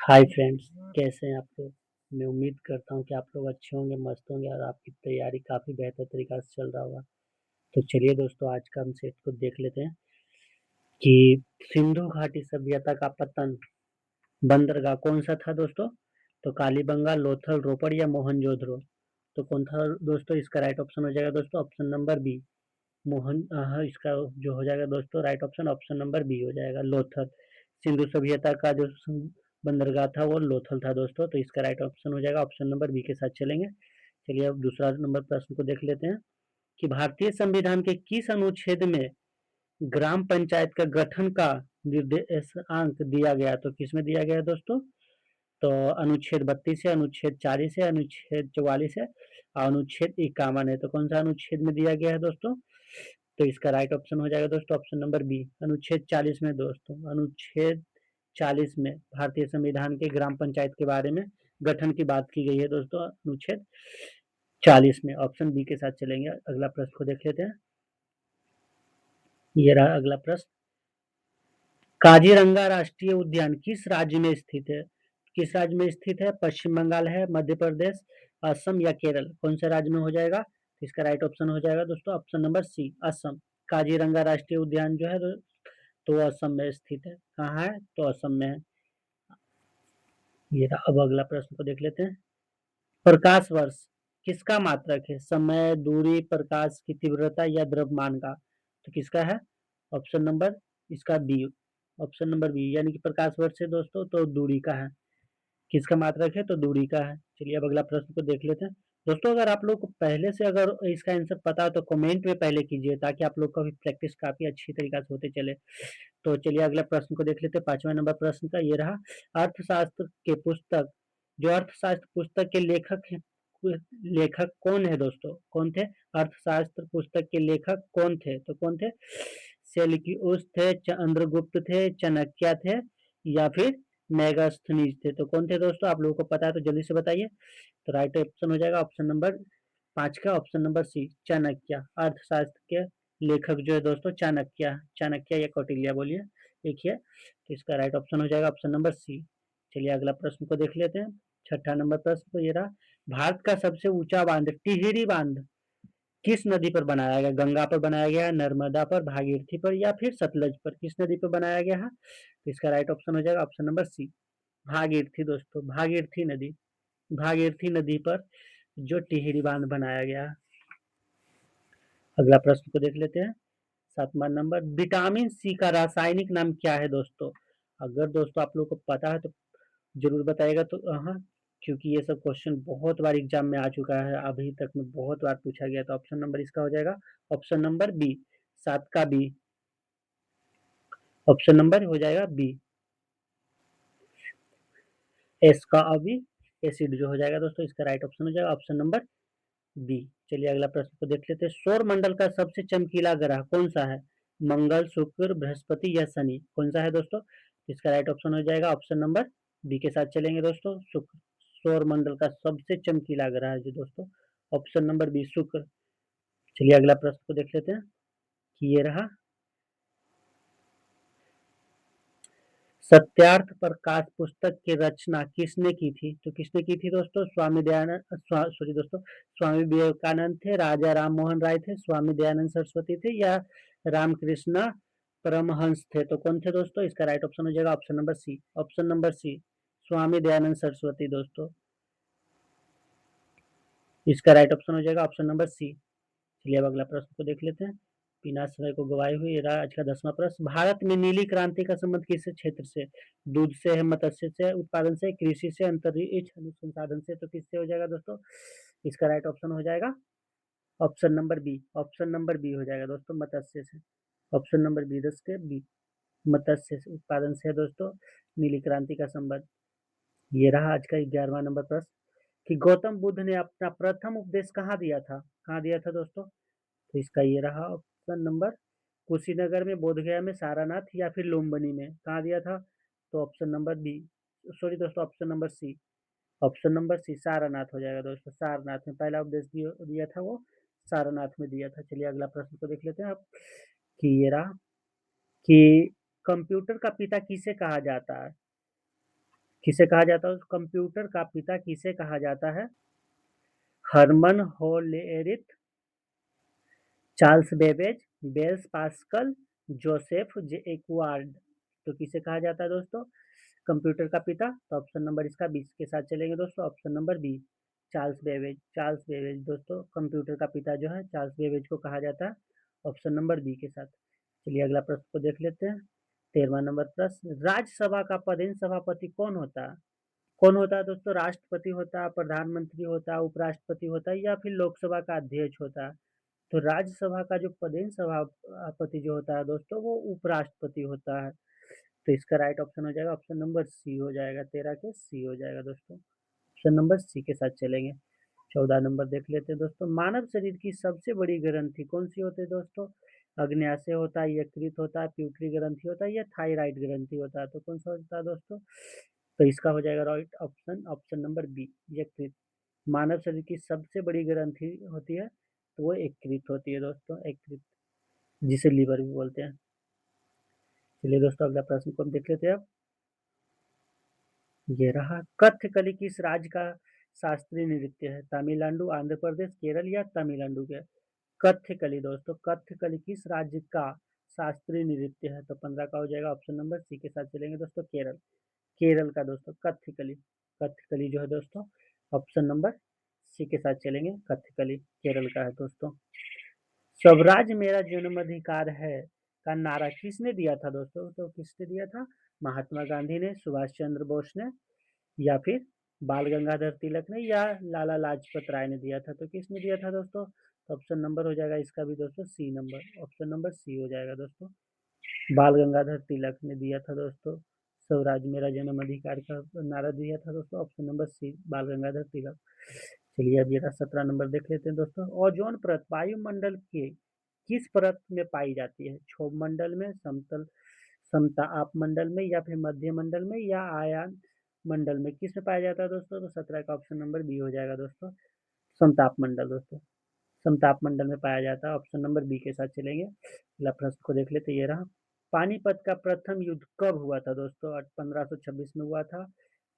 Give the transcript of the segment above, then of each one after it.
Hi friends, कैसे हैं आप लोग। मैं उम्मीद करता हूँ कि आप लोग अच्छे होंगे, मस्त होंगे और आपकी तैयारी काफ़ी बेहतर तरीक़ा से चल रहा होगा। तो चलिए दोस्तों, आज का हम सेट को देख लेते हैं कि सिंधु घाटी सभ्यता का पतन बंदरगाह कौन-सा था दोस्तों? तो कालीबंगा, लोथल, रोपड़ या मोहनजोदड़ो? तो कौन था दोस्तों? इसका राइट ऑप्शन हो जाएगा दोस्तों ऑप्शन नंबर बी। इसका जो हो जाएगा दोस्तों राइट ऑप्शन नंबर बी हो जाएगा, लोथल। सिंधु सभ्यता का जो बंदरगाह था वो लोथल था दोस्तों, तो इसका राइट ऑप्शन हो जाएगा ऑप्शन नंबर बी के साथ चलेंगे। चलिए अब दूसरा नंबर प्रश्न को देख लेते हैं कि भारतीय संविधान के किस अनुच्छेद में ग्राम पंचायत का गठन का निर्देशांक दिया गया? तो किसमें दिया गया है दोस्तों? तो अनुच्छेद 32 है, अनुच्छेद 40 है, अनुच्छेद 44 है और अनुच्छेद 51 है। तो कौन सा अनुच्छेद में दिया गया है दोस्तों? तो इसका राइट ऑप्शन हो जाएगा दोस्तों ऑप्शन नंबर बी, अनुच्छेद 40 में दोस्तों। अनुच्छेद 40 में भारतीय संविधान के ग्राम पंचायत के बारे में गठन की बात की गई है दोस्तों, अनुच्छेद 40 में। ऑप्शन बी के साथ चलेंगे। अगला प्रश्न को देख लेते हैं। ये रहा अगला प्रश्न। काजीरंगा राष्ट्रीय उद्यान किस राज्य में स्थित है? किस राज्य में स्थित है? पश्चिम बंगाल है, मध्य प्रदेश, असम या केरल? कौन से राज्य में हो जाएगा? इसका राइट ऑप्शन हो जाएगा दोस्तों option number C, Assam. Kaziranga राष्ट्रीय उद्यान जो है तो असम में स्थित है। कहाँ है? तो असम में है। ये रहा। अब अगला प्रश्न को देख लेते हैं। प्रकाश वर्ष किसका मात्रक है? समय, दूरी, प्रकाश की तीव्रता या द्रव्यमान का? तो किसका है? ऑप्शन नंबर इसका बी, ऑप्शन नंबर बी, यानी कि प्रकाश वर्ष है दोस्तों तो दूरी का है। किसका मात्रक है? तो दूरी का है। चलिए अब अगला प्रश्न को देख लेते हैं। दोस्तों अगर आप लोग को पहले से अगर इसका आंसर पता है तो कमेंट में पहले कीजिए, ताकि आप लोग का भी प्रैक्टिस काफी अच्छी तरीके से होते चले। तो चलिए अगला प्रश्न को देख लेते हैं। 5वां नंबर प्रश्न का ये रहा। अर्थशास्त्र के पुस्तक जो अर्थशास्त्र पुस्तक के लेखक कौन है दोस्तों? कौन थे? अर्थशास्त्र पुस्तक के लेखक कौन थे? तो कौन थे? सेल्यूकस थे, चंद्रगुप्त थे, चाणक्य थे या फिर मेगास्थनीज थे? तो कौन थे दोस्तों? आप लोगों को पता है तो जल्दी से बताइए। तो राइट ऑप्शन हो जाएगा ऑप्शन नंबर 5 का ऑप्शन नंबर सी, चाणक्य। अर्थशास्त्र के लेखक जो है दोस्तों चाणक्य, चाणक्य या कौटिल्य बोलिए, एक ही है। तो इसका राइट ऑप्शन हो जाएगा ऑप्शन नंबर सी। चलिए अगला प्रश्न को देख लेते हैं। 6ठा नंबर प्रश्न तो ये रहा। भारत का सबसे ऊंचा बांध टिहरी बांध किस नदी पर बनाया गया? गंगा पर बनाया गया है, नर्मदा पर, भागीरथी पर या फिर सतलज पर? किस नदी पर बनाया गया है? तो इसका राइट ऑप्शन हो जाएगा ऑप्शन नंबर सी, भागीरथी दोस्तों, भागीरथी नदी। भागीरथी नदी पर जो टिहरी बांध बनाया गया। अगला प्रश्न को देख लेते हैं। 7वां नंबर, विटामिन सी का रासायनिक नाम क्या है दोस्तों? अगर दोस्तों आप लोग को पता है तो जरूर बताइएगा। तो हाँ, क्योंकि ये सब क्वेश्चन बहुत बार एग्जाम में आ चुका है, अभी तक में बहुत बार पूछा गया। तो ऑप्शन नंबर इसका हो जाएगा ऑप्शन नंबर बी, 7 का बी। ऑप्शन नंबर हो जाएगा बी, एस का अभी एसिड जो हो जाएगा दोस्तों, इसका राइट ऑप्शन हो जाएगा ऑप्शन नंबर बी। चलिए अगला प्रश्न को देख लेते हैं। सौर मंडल का सबसे चमकीला ग्रह कौन सा है? मंगल, शुक्र, बृहस्पति या शनि? कौन सा है दोस्तों? इसका राइट ऑप्शन हो जाएगा ऑप्शन नंबर बी के साथ चलेंगे दोस्तों, शुक्र। सौर मंडल का सबसे चमकीला ग्रह है जो दोस्तों ऑप्शन नंबर बी, शुक्र। चलिए अगला प्रश्न को देख लेते हैं कि ये रहा। सत्यार्थ प्रकाश पुस्तक की रचना किसने की थी? तो किसने की थी दोस्तों? स्वामी दयानंद, सॉरी दोस्तों, स्वामी विवेकानंद थे, राजा राम मोहन राय थे, स्वामी दयानंद सरस्वती थे या रामकृष्ण परमहंस थे? तो कौन थे दोस्तों? इसका राइट ऑप्शन हो जाएगा option number C, option number सी, स्वामी दयानंद सरस्वती दोस्तों। इसका राइट ऑप्शन हो जाएगा ऑप्शन नंबर सी। चलिए अब अगला प्रश्न को देख लेते हैं। बिना समय को गवाए हुए रहा आज का 10वां प्रश्न। भारत में नीली क्रांति का संबंध किस क्षेत्र से? दूध से है, मत्स्य से उत्पादन से, कृषि से, अंतरिक्ष अनुसंधान से? तो किससे हो जाएगा दोस्तों? इसका राइट ऑप्शन हो जाएगा option number B, option number B हो जाएगा दोस्तों, मत्स्य से। ऑप्शन नंबर बी, 10 के बी, मत्स्य से उत्पादन से है दोस्तों नीली क्रांति का संबंध। ये रहा आज का 11वां नंबर प्रश्न कि गौतम बुद्ध ने अपना प्रथम उपदेश कहाँ दिया था? कहाँ दिया था दोस्तों? तो इसका ये रहा ऑप्शन नंबर, कुशीनगर में, बोधगया में, सारनाथ या फिर लुम्बिनी में? कहाँ दिया था? तो ऑप्शन नंबर बी, सॉरी दोस्तों, option number C, option number C, Sarnath हो जाएगा दोस्तों। सारनाथ में पहला उपदेश दिया था वो सारनाथ में दिया था। चलिए अगला प्रश्न को देख लेते हैं आप कि ये रहा कि कंप्यूटर का पिता किसे कहा जाता है? किसे कहा जाता है? कंप्यूटर का पिता किसे कहा जाता है? Herman Hollerith, Charles Babbage, bells pascal, Joseph जे एक्वार्ड। तो किसे कहा जाता है दोस्तों कंप्यूटर का पिता? तो ऑप्शन नंबर इसका 20 के साथ चलेंगे दोस्तों, option number B, Charles Babbage. Charles Babbage दोस्तों कंप्यूटर का पिता जो है चार्ल्स बेबेज को कहा जाता है, ऑप्शन नंबर बी के साथ। चलिए अगला प्रश्न को देख लेते हैं। 13वां नंबर प्रश्न, राज्यसभा का पदेन सभापति कौन होता है? कौन होता है दोस्तों? राष्ट्रपति होता है, प्रधानमंत्री होता है, उपराष्ट्रपति होता है, या फिर लोकसभा का अध्यक्ष होता है? तो राज्यसभा का जो पदेन सभापति जो होता है दोस्तों वो उपराष्ट्रपति होता है। तो इसका राइट ऑप्शन हो जाएगा, ऑप्शन नंबर सी हो जाएगा, 13 के सी हो जाएगा दोस्तों, ऑप्शन नंबर सी के साथ चलेंगे। 14 नंबर देख लेते हैं दोस्तों, मानव शरीर की सबसे बड़ी ग्रंथि कौन सी होती है दोस्तों? अग्न्याशय होता है, यकृत होता है, प्यूटरी ग्रंथि होता है, या थायराइड ग्रंथि होता है? तो कौन सा होता है दोस्तों? तो इसका हो जाएगा right option, option number B, यकृत। मानव शरीर की सबसे बड़ी ग्रंथि होती है तो वो यकृत होती है दोस्तों, यकृत, जिसे लीवर भी बोलते हैं। चलिए दोस्तों अगला प्रश्न को हम देख लेते हैं अब। ये रहा, कथकली किस राज्य का शास्त्रीय नृत्य है? तमिलनाडु, आंध्र प्रदेश, केरल, या तमिलनाडु के? कथकली दोस्तों, कथकली किस राज्य का शास्त्रीय नृत्य है? तो 15 का हो जाएगा, ऑप्शन नंबर सी के साथ चलेंगे दोस्तों, केरल। केरल का दोस्तों कथकली, कथकली जो है दोस्तों ऑप्शन नंबर सी के साथ चलेंगे, कथकली केरल का है दोस्तों। स्वराज मेरा जन्माधिकार है का नारा किसने दिया था दोस्तों? तो किसने दिया था? महात्मा गांधी ने, सुभाष चंद्र बोस ने, या फिर बाल गंगाधर तिलक ने, या लाला लाजपत राय ने दिया था? तो किसने दिया था दोस्तों? तो ऑप्शन नंबर हो जाएगा इसका भी दोस्तों C number, option number C हो जाएगा दोस्तों, बाल गंगाधर तिलक ने दिया था दोस्तों, स्वराज मेरा जन्म अधिकार का नारा दिया था दोस्तों, ऑप्शन नंबर सी, बाल गंगाधर तिलक। चलिए अब ये 17 नंबर देख लेते हैं दोस्तों, ओजोन परत वायुमंडल के किस परत में पाई जाती है? क्षोभ मंडल में, समतल समताप मंडल में, या फिर मध्य मंडल में, या आयन मंडल में? किस में पाया जाता है दोस्तों? तो 17 का ऑप्शन नंबर बी हो जाएगा दोस्तों, समताप मंडल दोस्तों, समताप मंडल में पाया जाता है, ऑप्शन नंबर बी के साथ चलेंगे। अगला प्रश्न को देख लेते, ये रहा, पानीपत का प्रथम युद्ध कब हुआ था दोस्तों? 1526 में हुआ था,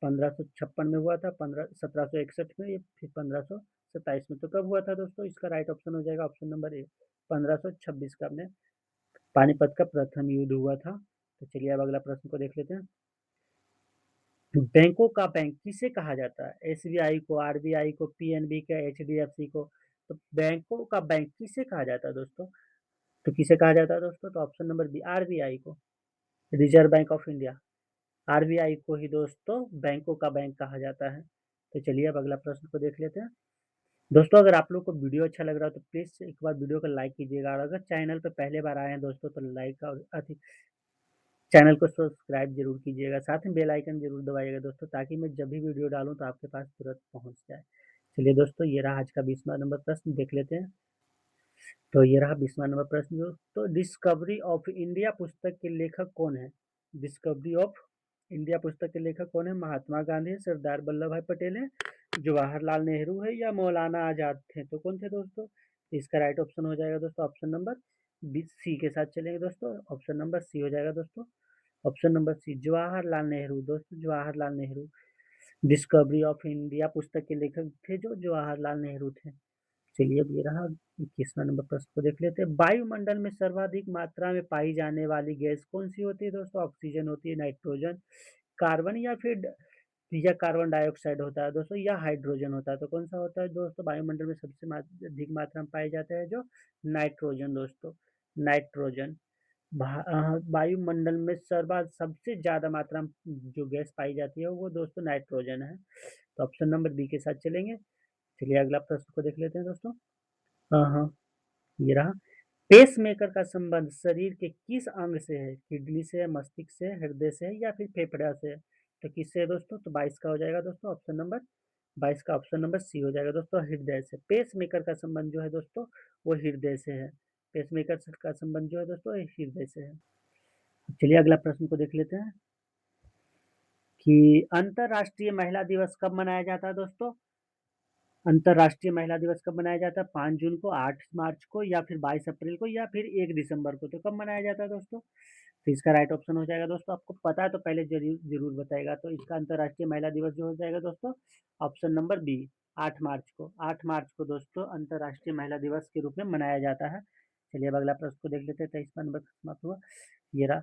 1556 में हुआ था, 1761 में, या फिर 1527 में? तो कब हुआ था दोस्तों? इसका राइट ऑप्शन हो जाएगा ऑप्शन नंबर ए, 1526 का अपने पानीपत का प्रथम युद्ध हुआ था। तो चलिए अब अगला प्रश्न को देख लेते हैं, बैंकों का बैंक किसे कहा जाता है? एसबीआई को, आरबीआई को, पीएनबी का, एचडीएफसी को? तो बैंकों का बैंक किसे कहा जाता है दोस्तों? तो किसे कहा जाता है दोस्तों? तो ऑप्शन नंबर बी, आरबीआई को, reserve bank of India, RBI को ही दोस्तों बैंकों का बैंक कहा जाता है। तो चलिए अब अगला प्रश्न को देख लेते हैं दोस्तों, अगर आप लोग को वीडियो अच्छा लग रहा है तो प्लीज एक बार वीडियो को लाइक कीजिएगा, और अगर चैनल पर पहले बार आए हैं दोस्तों तो लाइक और अधिक चैनल को सब्सक्राइब जरूर कीजिएगा, साथ में बेल आइकन जरूर दबाइएगा दोस्तों, ताकि मैं जब भी वीडियो डालूं तो आपके पास तुरंत पहुंच जाए। चलिए दोस्तों ये रहा आज का 20वां नंबर प्रश्न, देख लेते हैं। तो ये रहा 20वां नंबर प्रश्न दोस्तों, डिस्कवरी ऑफ इंडिया पुस्तक के लेखक कौन है? डिस्कवरी ऑफ इंडिया पुस्तक के लेखक कौन है? महात्मा गांधी है, सरदार वल्लभ भाई पटेल है, जवाहरलाल नेहरू है, या मौलाना आजाद थे? तो कौन थे दोस्तों? इसका राइट ऑप्शन हो जाएगा दोस्तों ऑप्शन नंबर बी, सी के साथ चलेंगे दोस्तों, ऑप्शन नंबर सी हो जाएगा दोस्तों, ऑप्शन नंबर सी, जवाहरलाल नेहरू दोस्तों, Jawaharlal Nehru. Discovery of India पुस्तक के लेखक थे जो जवाहरलाल नेहरू थे। चलिए अब ये रहा 21वां नंबर प्रश्न को देख लेते हैं, वायुमंडल में सर्वाधिक मात्रा में पाई जाने वाली गैस कौन सी होती है दोस्तों? ऑक्सीजन होती है, नाइट्रोजन, कार्बन, या फिर या कार्बन डाइऑक्साइड होता है दोस्तों, या हाइड्रोजन होता है? तो कौन सा होता है दोस्तों? वायुमंडल में सबसे अधिक मात्रा में पाई जाता है जो नाइट्रोजन दोस्तों, नाइट्रोजन। वायुमंडल में सबसे ज्यादा मात्रा में जो गैस पाई जाती है वो दोस्तों नाइट्रोजन है। तो ऑप्शन नंबर बी के साथ चलेंगे। चलिए अगला प्रश्न को देख लेते हैं दोस्तों। हाँ हाँ, ये रहा, पेसमेकर का संबंध शरीर के किस अंग से है? किडनी से है, मस्तिष्क से है, हृदय से है, या फिर फेफड़ा से है? तो किससे है दोस्तों? तो 22 का हो जाएगा दोस्तों, ऑप्शन नंबर 22 का ऑप्शन नंबर सी हो जाएगा दोस्तों, हृदय से। पेसमेकर का संबंध जो है दोस्तों वो हृदय से है, पेसमेकर का संबंध जो है दोस्तों हृदय से है। चलिए अगला प्रश्न को देख लेते हैं कि अंतरराष्ट्रीय महिला दिवस कब मनाया जाता है दोस्तों? अंतरराष्ट्रीय महिला दिवस कब मनाया जाता है? 5 जून को, 8 मार्च को, या फिर 22 अप्रैल को, या फिर 1 दिसंबर को? तो कब मनाया जाता है दोस्तों? तो इसका राइट ऑप्शन हो जाएगा दोस्तों। आपको पता है तो पहले जरूर जरूर बताएगा। तो इसका अंतर्राष्ट्रीय महिला दिवस जो हो जाएगा दोस्तों, ऑप्शन नंबर बी, 8 मार्च को दोस्तों अंतर्राष्ट्रीय महिला दिवस के रूप में मनाया जाता है। चलिए अब अगला प्रश्न को देख लेते हैं। 23वां नंबर समाप्त हुआ। ये रहा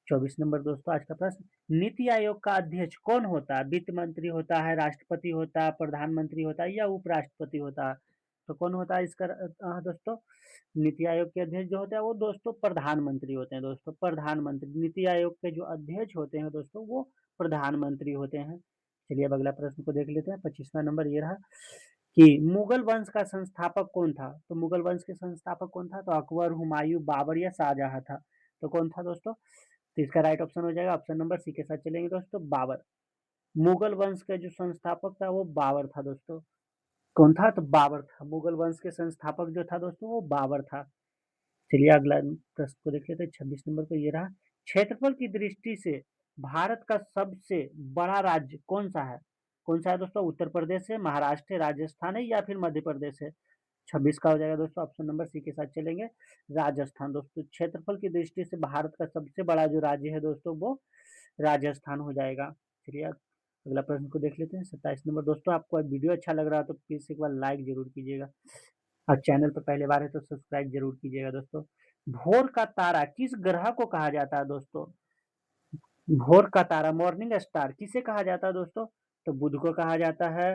24 नंबर दोस्तों आज का प्रश्न। नीति आयोग का अध्यक्ष कौन होता है? वित्त मंत्री होता है, राष्ट्रपति होता है, प्रधानमंत्री होता है या उपराष्ट्रपति होता है? तो कौन होता है इसका दोस्तों? नीति आयोग के अध्यक्ष जो होते हैं वो दोस्तों प्रधानमंत्री होते हैं दोस्तों। प्रधानमंत्री, नीति आयोग के जो अध्यक्ष होते हैं दोस्तों वो प्रधानमंत्री होते हैं। चलिए अब अगला प्रश्न को देख लेते हैं। 25वां नंबर ये रहा कि मुगल वंश का संस्थापक कौन था? तो मुगल वंश के संस्थापक कौन था? तो अकबर, हुमायूं, बाबर या शाहजहां था? तो कौन था दोस्तों? तो इसका राइट ऑप्शन हो जाएगा ऑप्शन नंबर सी के साथ चलेंगे दोस्तों, बाबर। मुगल वंश का जो संस्थापक था वो बाबर था दोस्तों। कौन था? तो बाबर था। मुगल वंश के संस्थापक जो था दोस्तों वो बाबर था। चलिए अगला प्रश्न को देख लेते हैं। 26 नंबर को ये रहा, क्षेत्रफल की दृष्टि से भारत का सबसे बड़ा राज्य कौन सा है? कौन सा है दोस्तों? उत्तर प्रदेश है, महाराष्ट्र है, राजस्थान है या फिर मध्य प्रदेश है? 26 का हो जाएगा दोस्तों ऑप्शन नंबर सी के साथ चलेंगे, राजस्थान दोस्तों। क्षेत्रफल की दृष्टि से भारत का सबसे बड़ा जो राज्य है दोस्तों वो राजस्थान हो जाएगा। चलिए अगला प्रश्न को देख लेते हैं। 27 नंबर दोस्तों, आपको वीडियो अच्छा लग रहा है तो प्लीज एक बार लाइक जरूर कीजिएगा और चैनल पर पहले बार है तो सब्सक्राइब जरूर कीजिएगा दोस्तों। भोर का तारा किस ग्रह को कहा जाता है दोस्तों? भोर का तारा, मॉर्निंग स्टार, किसे कहा जाता है दोस्तों? तो बुध को कहा जाता है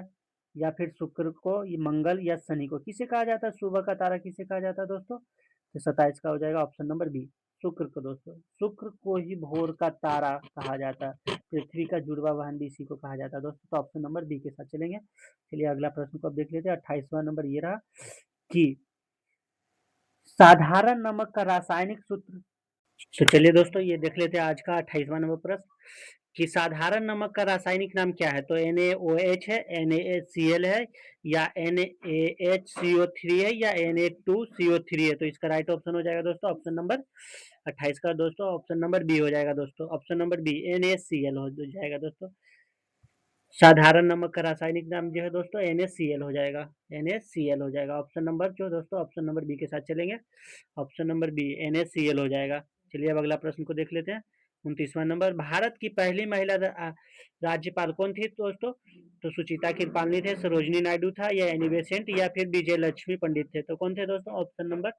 या फिर शुक्र को, ये मंगल या शनि को किसे कहा जाता है? सुबह का तारा किसे कहा जाता है दोस्तों? तो 27 का हो जाएगा ऑप्शन नंबर बी, शुक्र को दोस्तों। शुक्र को ही भोर का तारा कहा जाता है। पृथ्वी का जुड़वा वाहन भी इसी को कहा जाता है दोस्तों। तो ऑप्शन नंबर बी के साथ चलेंगे। चलिए अगला प्रश्न को अब देख लेते हैं। 28वां नंबर ये रहा कि साधारण नमक का रासायनिक सूत्र। तो चलिए दोस्तों ये देख लेते हैं आज का 28वां नंबर प्रश्न कि साधारण नमक का रासायनिक नाम क्या है? तो NaOH है, NaCl है या NaHCO3 है या Na2CO3 है? तो इसका राइट ऑप्शन हो जाएगा दोस्तों ऑप्शन नंबर 28 का दोस्तों ऑप्शन नंबर बी हो जाएगा दोस्तों। ऑप्शन नंबर बी NaCl हो जाएगा दोस्तों। साधारण नमक का रासायनिक नाम जो है दोस्तों NaCl हो जाएगा। NaCl हो जाएगा ऑप्शन नंबर जो दोस्तों ऑप्शन नंबर बी के साथ चलेंगे। ऑप्शन नंबर बी NaCl हो जाएगा। चलिए अब अगला प्रश्न को देख लेते हैं। 29वां नंबर, भारत की पहली महिला राज्यपाल कौन थी दोस्तों? तो सुचिता कृपालनी थे, सरोजनी नायडू था या एनी बेसेंट या फिर विजय लक्ष्मी पंडित थे? तो कौन थे दोस्तों? ऑप्शन नंबर,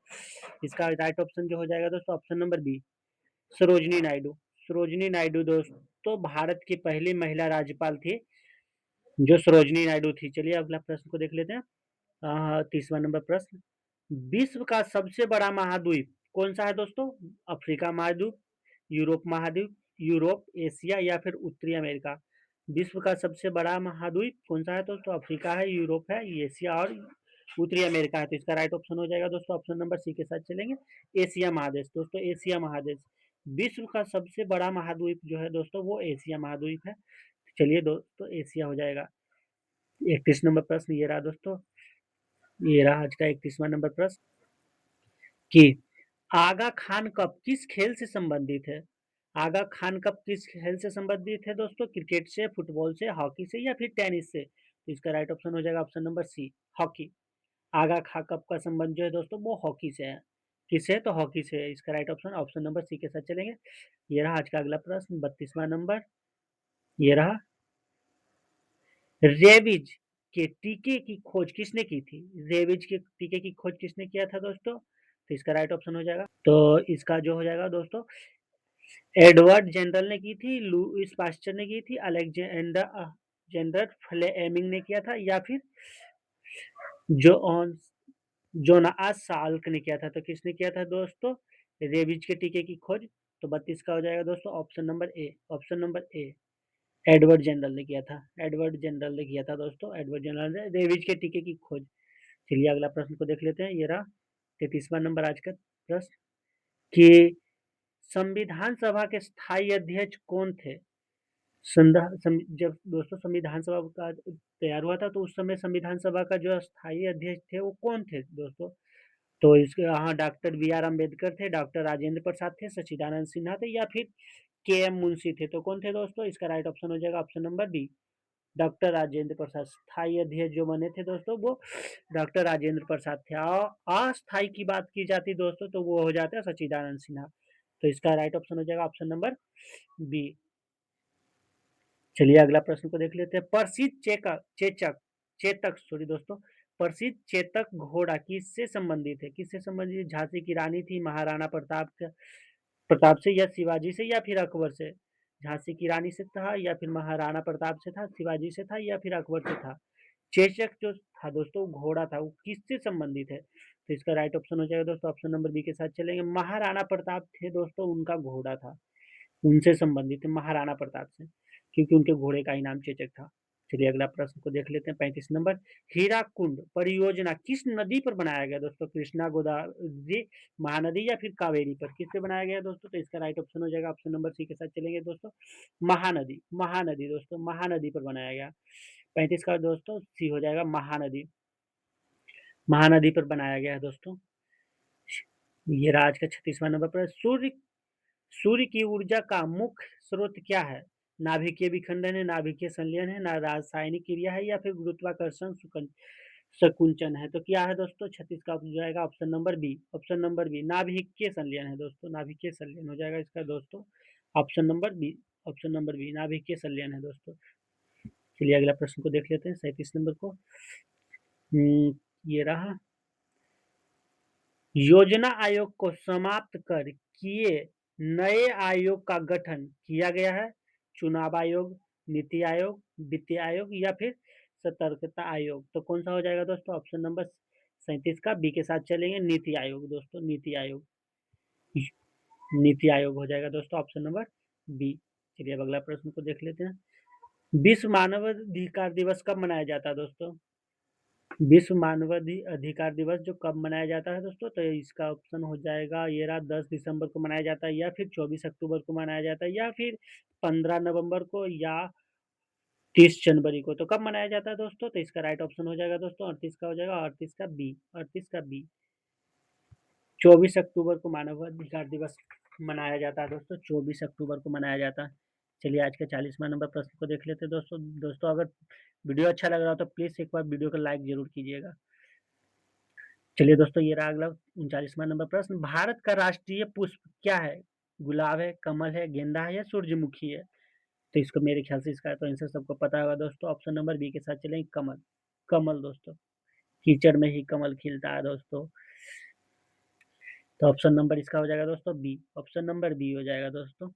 इसका राइट ऑप्शन जो हो जाएगा दोस्तों option number B, Sarojini Naidu. Sarojini Naidu दोस्तों भारत की पहली महिला राज्यपाल थी जो सरोजनी नायडू थी। चलिए अगला प्रश्न को देख लेते हैं। 30वां नंबर प्रश्न, विश्व का सबसे बड़ा महाद्वीप कौन सा है दोस्तों? अफ्रीका महाद्वीप, यूरोप महाद्वीप, यूरोप, एशिया या फिर उत्तरी अमेरिका? विश्व का सबसे बड़ा महाद्वीप कौन सा है दोस्तों? अफ्रीका है, यूरोप है, एशिया और उत्तरी अमेरिका है। तो इसका राइट ऑप्शन हो जाएगा दोस्तों ऑप्शन नंबर सी के साथ चलेंगे, एशिया महादेश दोस्तों। एशिया महादेश, विश्व का सबसे बड़ा महाद्वीप जो है दोस्तों वो एशिया महाद्वीप है। चलिए दोस्तों एशिया हो जाएगा। 31 नंबर प्रश्न ये रहा दोस्तों, ये रहा आज का 31वां नंबर प्रश्न कि आगा खान कप किस खेल से संबंधित है? आगा खान कप किस खेल से संबंधित है दोस्तों? क्रिकेट से, फुटबॉल से, हॉकी से या फिर टेनिस से? तो इसका राइट ऑप्शन हो जाएगा ऑप्शन नंबर सी, हॉकी। आगा खा कप का संबंध जो है दोस्तों वो हॉकी से है। किससे? तो हॉकी से। इसका right option option number C के साथ चलेंगे। ये रहा आज का अगला प्रश्न 32वां नंबर, ये रहा, रेबीज के टीके की खोज किसने की थी? रेबीज के टीके की खोज किसने किया था दोस्तों? तो इसका राइट ऑप्शन हो जाएगा, तो इसका जो हो जाएगा दोस्तों एडवर्ड जेनरल ने की थी, लुइस पास्चर ने की थी, अलेक्जेंडर जेंडर फ्लेमिंग ने किया था या फिर जो जोनास साल्क ने किया था? तो किसने किया था दोस्तों रेबीज के टीके की खोज? तो 32 का हो जाएगा दोस्तों option number A, option number A, Edward general ने किया था। एडवर्ड जनरल ने किया था दोस्तों, एडवर्ड जनरल ने रेबीज के टीके की खोज। चलिए अगला प्रश्न को देख लेते हैं। ये रहा 33वां नंबर आज का प्रश्न कि संविधान सभा के स्थायी अध्यक्ष कौन थे? जब दोस्तों संविधान सभा का तैयार हुआ था तो उस समय संविधान सभा का जो स्थायी अध्यक्ष थे वो कौन थे दोस्तों? तो इसके यहाँ डॉक्टर BR अम्बेडकर थे, डॉक्टर राजेंद्र प्रसाद थे, सच्चिदानंद सिन्हा थे या फिर KM मुंशी थे? तो कौन थे दोस्तों? इसका राइट ऑप्शन हो जाएगा option number B, doctor Rajendra Prasad. स्थायी अध्यक्ष जो बने थे दोस्तों वो डॉक्टर राजेंद्र प्रसाद थे। अस्थायी की बात की जाती दोस्तों तो वो हो जाता है सच्चिदानंद सिन्हा। तो इसका राइट ऑप्शन हो जाएगा ऑप्शन नंबर बी। चलिए अगला प्रश्न को देख लेते हैं। प्रसिद्ध चेतक सॉरी दोस्तों, प्रसिद्ध चेतक घोड़ा किससे संबंधित है? किससे संबंधित है? झांसी की रानी थी, महाराणा प्रताप से, या शिवाजी से, या फिर अकबर से? झांसी की रानी से था, या फिर महाराणा प्रताप से था, शिवाजी से था, या फिर अकबर से था? चेचक जो था दोस्तों घोड़ा था, वो किससे संबंधित है? तो इसका राइट ऑप्शन हो जाएगा दोस्तों ऑप्शन नंबर बी के साथ चलेंगे। महाराणा प्रताप थे दोस्तों, उनका घोड़ा था, उनसे संबंधित है महाराणा प्रताप से, क्योंकि उनके घोड़े का ही नाम चेचक था। चलिए अगला प्रश्न को देख लेते हैं। 35 नंबर, हीराकुंड परियोजना किस नदी पर बनाया गया दोस्तों? कृष्णा, गोदावरी, महानदी, या फिर कावेरी पर? किस पे बनाया गया दोस्तों? तो इसका राइट ऑप्शन हो जाएगा ऑप्शन नंबर सी के साथ चलेंगे दोस्तों, महानदी। महानदी दोस्तों, महानदी पर बनाया गया। 35 का दोस्तों सी हो जाएगा महानदी। महानदी पर बनाया गया है दोस्तों। ये राज का 36वां नंबर पर सूर्य सूर्य की ऊर्जा का मुख्य स्रोत क्या है? नाभिकीय विखंडन है, नाभिकीय संलयन है, ना रासायनिक क्रिया है, या फिर गुरुत्वाकर्षण संकुंचन है? तो क्या है दोस्तों? 36 का हो जाएगा option number B. Option number B नाभिकीय संलयन है दोस्तों, नाभिकीय संलयन हो जाएगा इसका दोस्तों option number B. Option number B नाभिकीय संलयन है दोस्तों। चलिए अगला प्रश्न को देख लेते हैं 37 नंबर को। ये रहा। योजना आयोग को समाप्त कर किए नए आयोग का गठन किया गया है। चुनाव आयोग, नीति आयोग, वित्तीय आयोग, या फिर सतर्कता आयोग? तो कौन सा हो जाएगा दोस्तों? ऑप्शन नंबर 37 का बी के साथ चलेंगे, नीति आयोग दोस्तों, नीति आयोग। नीति आयोग हो जाएगा दोस्तों ऑप्शन नंबर बी। चलिए अब अगला प्रश्न को देख लेते हैं। विश्व मानवाधिकार दिवस कब मनाया जाता है दोस्तों? विश्व मानवाधिकार दिवस जो कब मनाया जाता है दोस्तों? तो इसका ऑप्शन हो जाएगा ये रहा, 10 दिसंबर को मनाया जाता है, या फिर 24 अक्टूबर को मनाया जाता है, या फिर 15 नवंबर को, या 30 जनवरी को? तो कब मनाया जाता है दोस्तों? तो इसका राइट ऑप्शन हो जाएगा दोस्तों 38 का हो जाएगा, 38 का बी। 38 का बी 24 अक्टूबर को मानवाधिकार दिवस मनाया जाता है दोस्तों, 24 अक्टूबर को मनाया जाता है। चलिए आज के 40वां नंबर प्रश्न को देख लेते हैं दोस्तों। दोस्तों अगर वीडियो अच्छा लग रहा हो तो प्लीज़ एक बार वीडियो को लाइक जरूर कीजिएगा। चलिए दोस्तों ये रहा अगला 39वां नंबर प्रश्न। भारत का राष्ट्रीय पुष्प क्या है? गुलाब है, कमल है, गेंदा है, या सूरजमुखी है? तो इसको मेरे ख्याल से इसका तो आंसर सबको पता होगा दोस्तों, ऑप्शन नंबर बी के साथ चलेंगे, कमल। कमल दोस्तों, कीचड़ में ही कमल खिलता है दोस्तों। तो ऑप्शन नंबर इसका हो जाएगा दोस्तों बी। ऑप्शन नंबर बी हो जाएगा दोस्तों।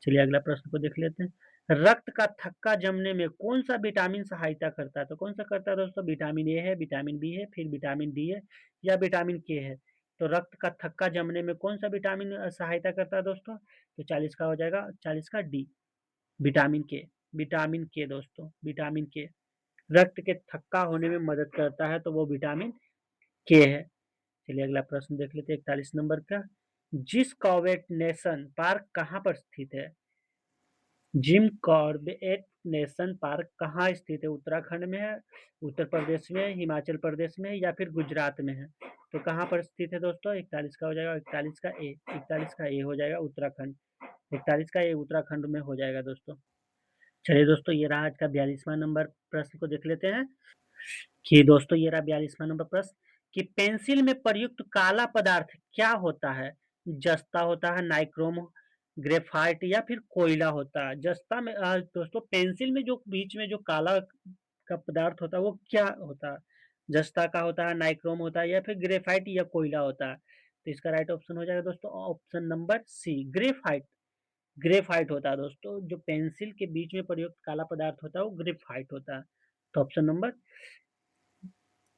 चलिए अगला प्रश्न को देख लेते हैं। रक्त का थक्का जमने में कौन सा विटामिन सहायता करता है? तो कौन सा करता है दोस्तों? विटामिन ए है, विटामिन बी है, फिर विटामिन डी है, या विटामिन के है? तो रक्त का थक्का जमने में कौन सा विटामिन सहायता करता है दोस्तों? तो 40 का हो जाएगा, 40 का डी, विटामिन के। विटामिन के दोस्तों, विटामिन के रक्त के थक्का होने में मदद करता है, तो वो विटामिन के है। चलिए अगला प्रश्न देख लेते हैं 41 नंबर का। जिस कॉर्बेट नेशन पार्क कहाँ पर स्थित है? जिम कॉर्बेट नेशन पार्क कहाँ स्थित है? उत्तराखंड में है, उत्तर प्रदेश में, हिमाचल प्रदेश में, या फिर गुजरात में है? तो कहाँ पर स्थित है दोस्तों? 41 का हो जाएगा, 41 का ए। 41 का ए हो जाएगा उत्तराखंड। 41 का ए उत्तराखंड में हो जाएगा दोस्तों। चलिए दोस्तों ये रहा आज का 42वां नंबर प्रश्न को देख लेते हैं। कि दोस्तों ये रहा 42वां नंबर प्रश्न कि पेंसिल में प्रयुक्त काला पदार्थ क्या होता है? जस्ता होता है, नाइक्रोम, ग्रेफाइट, या फिर कोयला होता है? जस्ता में दोस्तों पेंसिल में जो बीच में जो काला का पदार्थ होता है वो क्या होता है? जस्ता का होता है, नाइक्रोम होता है, या फिर ग्रेफाइट या कोयला होता है? तो इसका राइट ऑप्शन हो जाएगा दोस्तों option number C, graphite. Graphite होता है दोस्तों, जो पेंसिल के बीच में प्रयुक्त काला पदार्थ होता है वो ग्रेफाइट होता है। तो ऑप्शन नंबर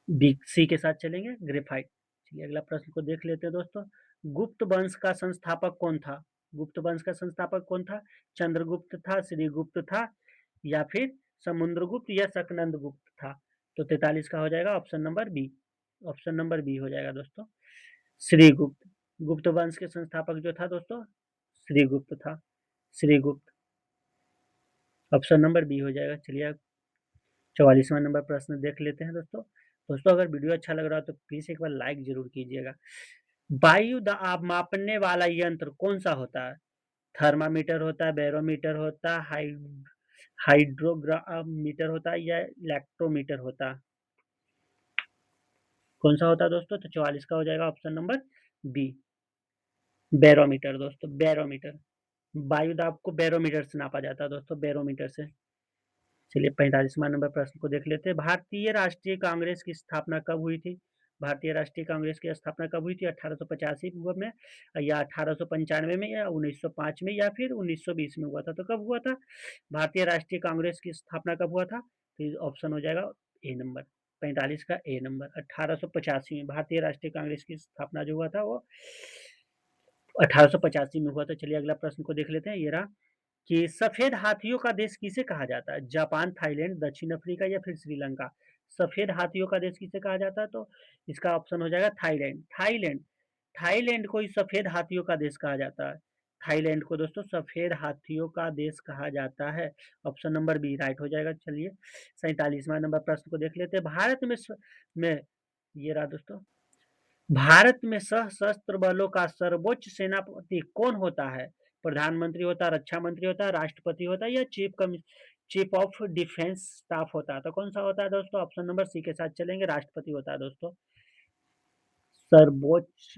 बी सी के साथ चलेंगे, ग्रेफाइट। चलिए अगला प्रश्न को देख लेते हैं दोस्तों। गुप्त वंश का संस्थापक कौन था? गुप्त वंश का संस्थापक कौन था? चंद्रगुप्त था, श्रीगुप्त था, या फिर समुद्रगुप्त, या शकनंद गुप्त था? तो 43 का हो जाएगा option number B. Option number B हो जाएगा दोस्तों, श्रीगुप्त। गुप्त वंश के संस्थापक जो था दोस्तों श्रीगुप्त था, श्रीगुप्त। ऑप्शन नंबर बी हो जाएगा। चलिए अब 44वां नंबर प्रश्न देख लेते हैं दोस्तों। दोस्तों अगर वीडियो अच्छा लग रहा हो तो प्लीज एक बार लाइक जरूर कीजिएगा। वायु दाब मापने वाला यंत्र कौन सा होता है? थर्मामीटर होता है, बैरोमीटर होता है, हाइड्रोग्रामीटर होता है, या इलेक्ट्रोमीटर होता है? कौन सा होता है दोस्तों? तो 44 का हो जाएगा ऑप्शन नंबर बी। बैरोमीटर दोस्तों, बैरोमीटर। वायु दाब को बैरोमीटर से नापा जाता है दोस्तों, बैरोमीटर से। चलिए 45वां नंबर प्रश्न को देख लेते हैं। भारतीय राष्ट्रीय कांग्रेस की स्थापना कब हुई थी? भारतीय राष्ट्रीय कांग्रेस की स्थापना कब हुई थी? 1885 में, या 1895 में, या 1905 में, या फिर 1920 में हुआ था? तो कब हुआ था भारतीय राष्ट्रीय कांग्रेस की स्थापना, कब हुआ था? तो ऑप्शन हो जाएगा ए नंबर, 45 का ए नंबर। 1885 में भारतीय राष्ट्रीय कांग्रेस की स्थापना जो हुआ था वो 1885 में हुआ था। चलिए अगला प्रश्न को देख लेते हैं। ये रहा कि सफेद हाथियों का देश किसे कहा जाता है? जापान, थाईलैंड, दक्षिण अफ्रीका, या फिर श्रीलंका? सफेद हाथियों का देश किसे कहा जाता है? तो इसका ऑप्शन हो जाएगा थाईलैंड। थाईलैंड, थाईलैंड को ही सफेद हाथियों का देश कहा जाता है। थाईलैंड को दोस्तों सफेद हाथियों का देश कहा जाता है। ऑप्शन नंबर बी राइट हो जाएगा। चलिए 47वां नंबर प्रश्न को देख लेते हैं। में ये रहा दोस्तों, भारत में सशस्त्र बलों का सर्वोच्च सेनापति कौन होता है? प्रधानमंत्री होता है, रक्षा मंत्री होता है, राष्ट्रपति होता है, या चीफ ऑफ डिफेंस स्टाफ होता है? तो कौन सा होता है दोस्तों? ऑप्शन नंबर सी के साथ चलेंगे, राष्ट्रपति होता है दोस्तों। सर्वोच्च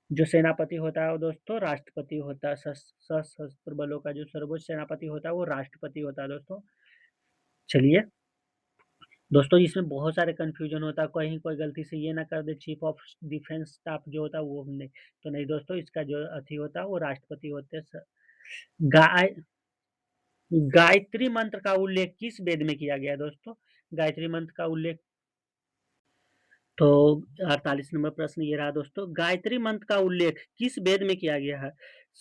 जो सेनापति होता है वो दोस्तों राष्ट्रपति होता है। सशस्त्र बलों का जो सर्वोच्च सेनापति होता है वो राष्ट्रपति होता है दोस्तों। चलिए दोस्तों, इसमें बहुत सारे कन्फ्यूजन होता है, कहीं कोई गलती से ये ना कर दे चीफ ऑफ डिफेंस स्टाफ जो होता है वो नहीं, तो नहीं दोस्तों, इसका जो अथी होता है वो राष्ट्रपति होते हैं। गाय गायत्री मंत्र का उल्लेख किस वेद में किया गया है दोस्तों? गायत्री मंत्र का उल्लेख, तो 48 नंबर प्रश्न ये रहा दोस्तों, गायत्री मंत्र का उल्लेख किस वेद में किया गया है?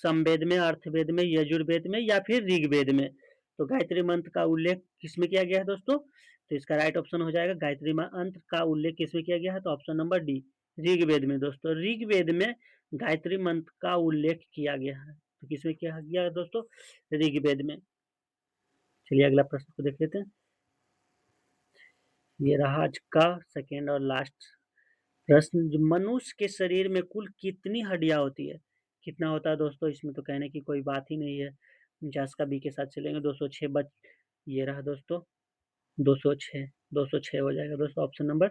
समवेद में, अर्थवेद में, यजुर्वेद में, या फिर ऋग्वेद में? तो गायत्री मंत्र का उल्लेख किस में किया गया है दोस्तों? तो इसका राइट ऑप्शन हो जाएगा, गायत्री मंत्र का उल्लेख किस में किया गया है? तो ऑप्शन नंबर डी, ऋग्वेद में दोस्तों। ऋग्वेद में गायत्री मंत्र का उल्लेख किया गया है। तो किसमें किया गया है दोस्तों? ऋग्वेद में। चलिए अगला प्रश्न को देख लेते हैं। ये रहा आज का सेकेंड और लास्ट प्रश्न। जो मनुष्य के शरीर में कुल कितनी हड्डियां होती है? कितना होता है दोस्तों? इसमें तो कहने की कोई बात ही नहीं है। 49 का बी के साथ चलेंगे, 206 बच, ये रहा दोस्तों 206, 206 हो जाएगा दोस्तों। ऑप्शन नंबर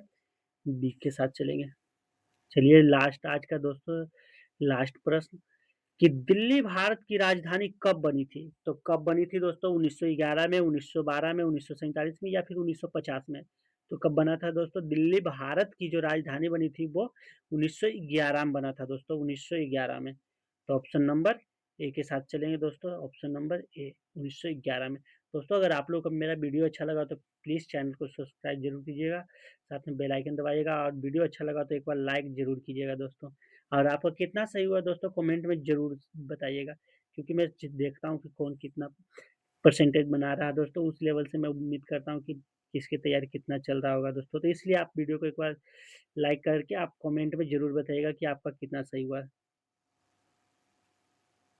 बी के साथ चलेंगे। चलिए लास्ट आज का दोस्तों लास्ट प्रश्न, कि दिल्ली भारत की राजधानी कब बनी थी? तो कब बनी थी दोस्तों? 1911 में, 1912 में, 1947 में, या फिर 1950 में? तो कब बना था दोस्तों? दिल्ली भारत की जो राजधानी बनी थी वो 1911 में बना था दोस्तों, 1911 में। तो ऑप्शन नंबर ए के साथ चलेंगे दोस्तों, ऑप्शन नंबर ए 1911 में। दोस्तों अगर आप लोग को मेरा वीडियो अच्छा लगा तो प्लीज़ चैनल को सब्सक्राइब जरूर कीजिएगा, साथ में बेल आइकन दबाइएगा, और वीडियो अच्छा लगा तो एक बार लाइक जरूर कीजिएगा दोस्तों। और आपका कितना सही हुआ दोस्तों कमेंट में ज़रूर बताइएगा, क्योंकि मैं देखता हूँ कि कौन कितना परसेंटेज बना रहा है दोस्तों, उस लेवल से मैं उम्मीद करता हूँ कि किसकी तैयारी कितना चल रहा होगा दोस्तों। तो इसलिए आप वीडियो को एक बार लाइक करके आप कमेंट में ज़रूर बताइएगा कि आपका कितना सही हुआ है।